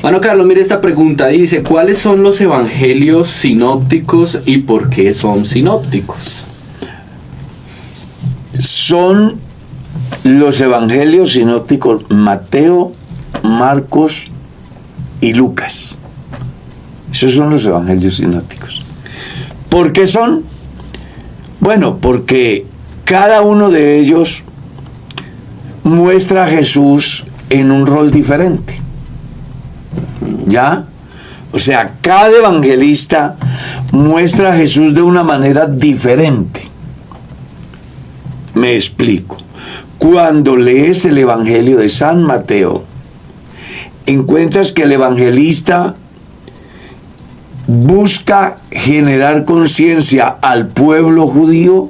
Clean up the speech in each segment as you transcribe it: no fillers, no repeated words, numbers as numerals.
Bueno, Carlos, mire esta pregunta. Dice, ¿cuáles son los evangelios sinópticos y por qué son sinópticos? Son los evangelios sinópticos Mateo, Marcos y Lucas. Esos son los evangelios sinópticos. ¿Por qué son? Bueno, porque cada uno de ellos muestra a Jesús en un rol diferente. ¿Ya? O sea, cada evangelista muestra a Jesús de una manera diferente. Me explico. Cuando lees el Evangelio de San Mateo, encuentras que el evangelista busca generar conciencia al pueblo judío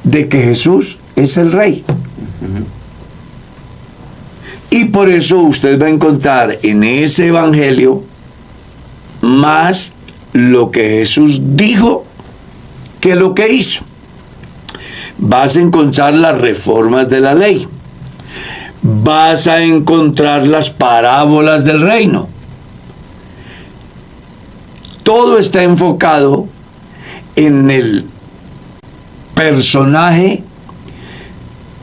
de que Jesús es el rey. Y por eso usted va a encontrar en ese evangelio más lo que Jesús dijo que lo que hizo. Vas a encontrar las reformas de la ley. Vas a encontrar las parábolas del reino. Todo está enfocado en el personaje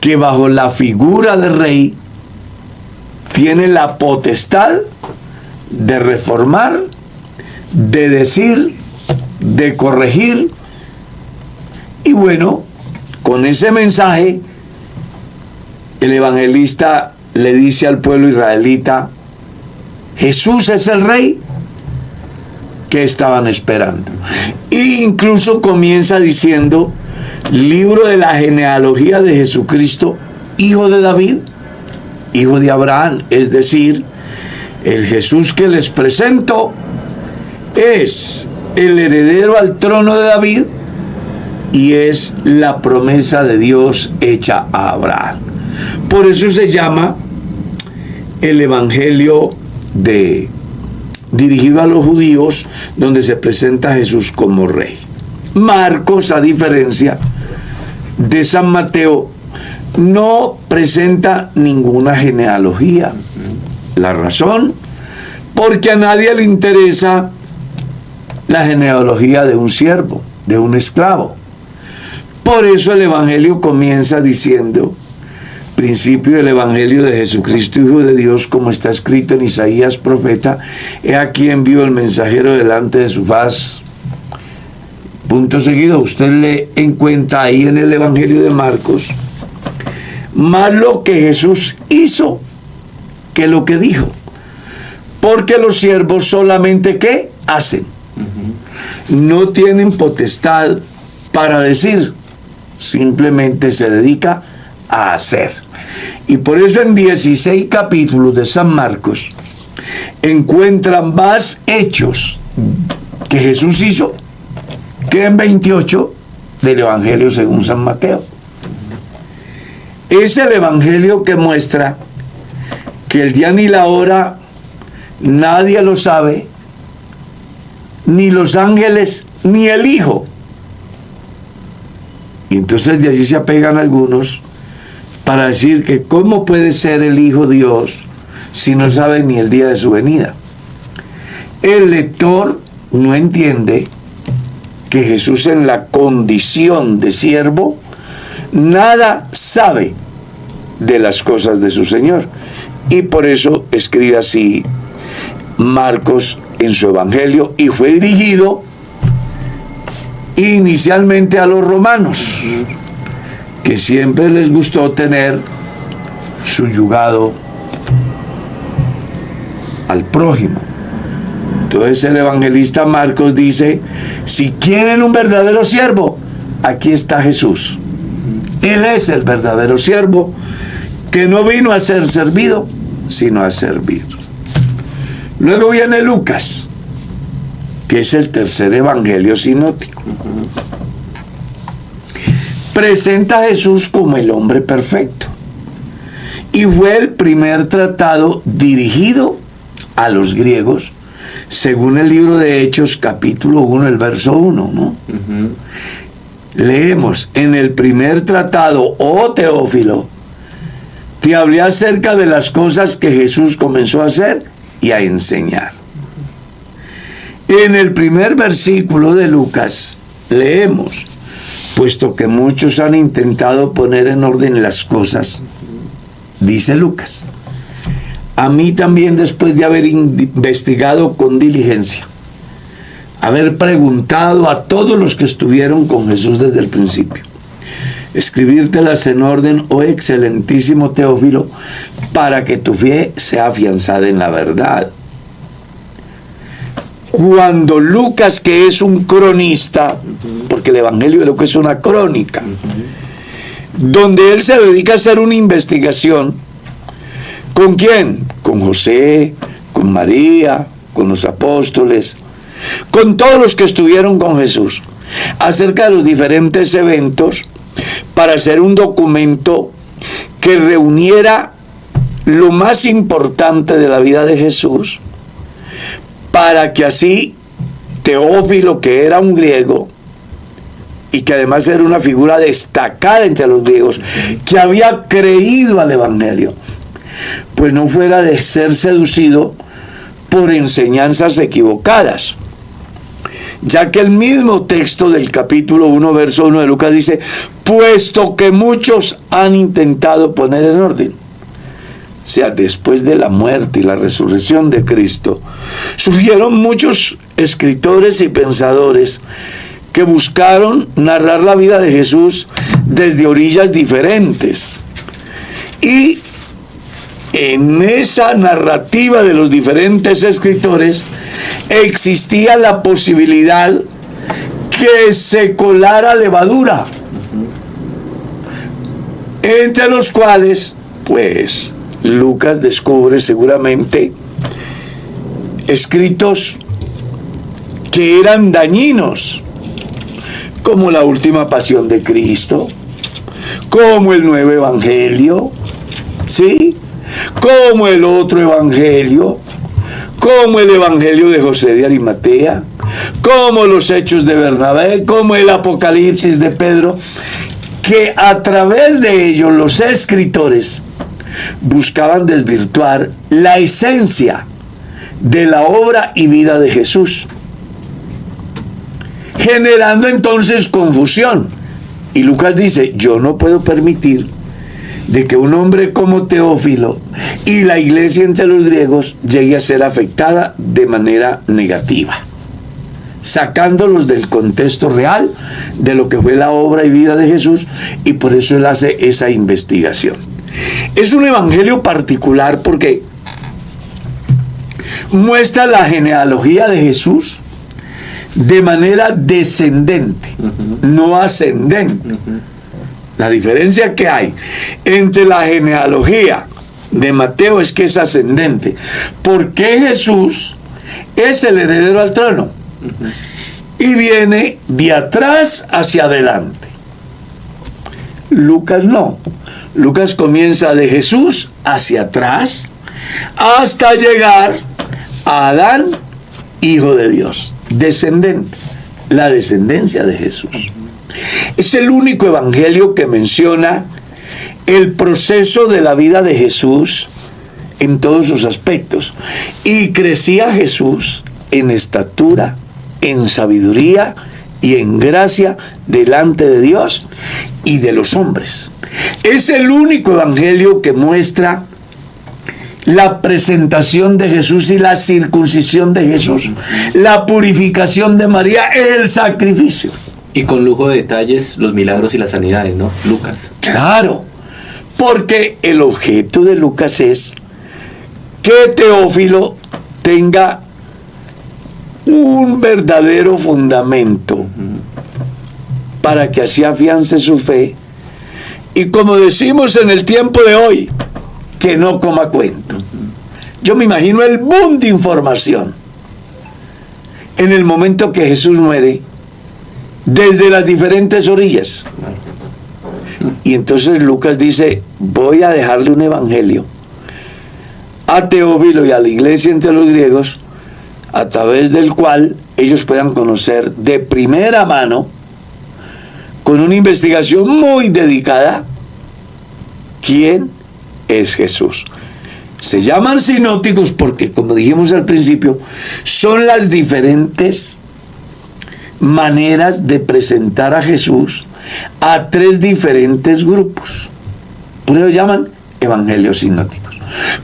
que bajo la figura de rey tiene la potestad de reformar, de decir, de corregir. Y bueno, con ese mensaje, el evangelista le dice al pueblo israelita, Jesús es el rey que estaban esperando. E incluso comienza diciendo, libro de la genealogía de Jesucristo, hijo de David, hijo de Abraham, es decir, el Jesús que les presento es el heredero al trono de David y es la promesa de Dios hecha a Abraham. Por eso se llama el evangelio dirigido a los judíos, donde se presenta a Jesús como rey. Marcos, a diferencia de San Mateo, no presenta ninguna genealogía. La razón, porque a nadie le interesa la genealogía de un siervo, de un esclavo. Por eso el evangelio comienza diciendo, principio del evangelio de Jesucristo, Hijo de Dios, como está escrito en Isaías profeta, he aquí envío el mensajero delante de su faz. Punto seguido, usted le encuentra ahí en el evangelio de Marcos más lo que Jesús hizo que lo que dijo. Porque los siervos solamente ¿qué hacen? No tienen potestad para decir, simplemente se dedica a hacer. Y por eso en 16 capítulos de San Marcos encuentran más hechos que Jesús hizo que en 28 del Evangelio según San Mateo. Es el Evangelio que muestra que el día ni la hora nadie lo sabe, ni los ángeles, ni el Hijo. Y entonces de allí se apegan algunos para decir que cómo puede ser el Hijo Dios si no sabe ni el día de su venida. El lector no entiende que Jesús, en la condición de siervo, nada sabe de las cosas de su Señor. Y por eso escribe así Marcos en su evangelio, y fue dirigido inicialmente a los romanos, que siempre les gustó tener subyugado al prójimo. Entonces el evangelista Marcos dice, si quieren un verdadero siervo, aquí está Jesús. Él es el verdadero siervo, que no vino a ser servido, sino a servir. Luego viene Lucas, que es el tercer evangelio sinóptico. Presenta a Jesús como el hombre perfecto. Y fue el primer tratado dirigido a los griegos, según el libro de Hechos, capítulo 1, el verso 1, ¿no? Leemos, en el primer tratado, oh Teófilo, te hablé acerca de las cosas que Jesús comenzó a hacer y a enseñar. En el primer versículo de Lucas leemos: puesto que muchos han intentado poner en orden las cosas, dice Lucas, a mí también, después de haber investigado con diligencia, haber preguntado a todos los que estuvieron con Jesús desde el principio, escribírtelas en orden, oh excelentísimo Teófilo, para que tu fe sea afianzada en la verdad. Cuando Lucas, que es un cronista, porque el Evangelio de Lucas es una crónica, donde él se dedica a hacer una investigación, ¿con quién? Con José, con María, con los apóstoles, con todos los que estuvieron con Jesús, acerca de los diferentes eventos, para hacer un documento que reuniera lo más importante de la vida de Jesús, para que así Teófilo, que era un griego y que además era una figura destacada entre los griegos, que había creído al Evangelio, pues no fuera de ser seducido por enseñanzas equivocadas, ya que el mismo texto del capítulo 1, verso 1 de Lucas dice: puesto que muchos han intentado poner en orden. O sea, después de la muerte y la resurrección de Cristo, surgieron muchos escritores y pensadores que buscaron narrar la vida de Jesús desde orillas diferentes. Y en esa narrativa de los diferentes escritores existía la posibilidad que se colara levadura, entre los cuales, pues, Lucas descubre seguramente escritos que eran dañinos, como la última pasión de Cristo, como el nuevo evangelio, ¿sí? Como el otro evangelio, como el evangelio de José de Arimatea, como los hechos de Bernabé, como el Apocalipsis de Pedro, que a través de ellos los escritores buscaban desvirtuar la esencia de la obra y vida de Jesús, generando entonces confusión. Y Lucas dice: yo no puedo permitir de que un hombre como Teófilo y la iglesia entre los griegos llegue a ser afectada de manera negativa, sacándolos del contexto real de lo que fue la obra y vida de Jesús, y por eso él hace esa investigación. Es un evangelio particular porque muestra la genealogía de Jesús de manera descendente, no ascendente. La diferencia que hay entre la genealogía de Mateo es que es ascendente, porque Jesús es el heredero al trono y viene de atrás hacia adelante. Lucas no. Lucas comienza de Jesús hacia atrás hasta llegar a Adán, hijo de Dios, descendente, la descendencia de Jesús. Es el único evangelio que menciona el proceso de la vida de Jesús en todos sus aspectos. Y crecía Jesús en estatura, en sabiduría y en gracia delante de Dios y de los hombres. Es el único evangelio que muestra la presentación de Jesús y la circuncisión de Jesús, la purificación de María, el sacrificio. Y con lujo de detalles, los milagros y las sanidades, ¿no? Lucas. Claro, porque el objeto de Lucas es que Teófilo tenga un verdadero fundamento para que así afiance su fe. Y como decimos en el tiempo de hoy, que no coma cuento. Yo me imagino el boom de información en el momento que Jesús muere, desde las diferentes orillas. Y entonces Lucas dice: voy a dejarle un evangelio a Teófilo y a la iglesia entre los griegos, a través del cual ellos puedan conocer de primera mano, con una investigación muy dedicada, quién es Jesús. Se llaman sinópticos porque, como dijimos al principio, son las diferentes maneras de presentar a Jesús a tres diferentes grupos. Por eso llaman evangelios sinópticos.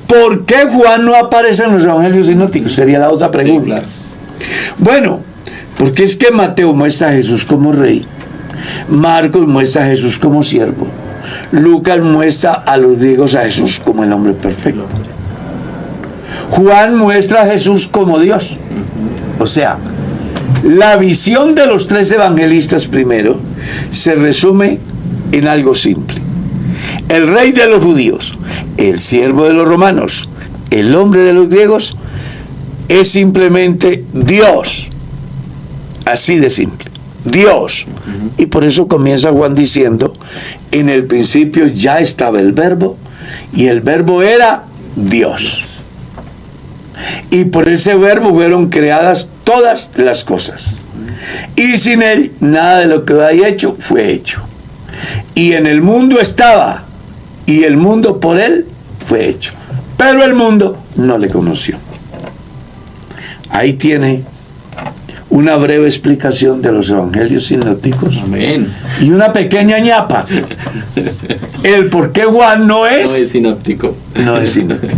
¿Por qué Juan no aparece en los evangelios sinópticos? Sería la otra pregunta. Sí, claro. Bueno, porque es que Mateo muestra a Jesús como rey, Marcos muestra a Jesús como siervo, Lucas muestra a los griegos a Jesús como el hombre perfecto. Juan muestra a Jesús como Dios. O sea, la visión de los tres evangelistas primero se resume en algo simple. El rey de los judíos, el siervo de los romanos, el hombre de los griegos, es simplemente Dios. Así de simple. Dios. Y por eso comienza Juan diciendo, en el principio ya estaba el verbo, y el verbo era Dios. Y por ese verbo fueron creadas todas las cosas. Y sin él, nada de lo que hay hecho fue hecho. Y en el mundo estaba, y el mundo por él fue hecho. Pero el mundo no le conoció. Ahí tiene una breve explicación de los evangelios sinópticos. Amén. Y una pequeña ñapa. El por qué Juan no es No es sinóptico. sinóptico.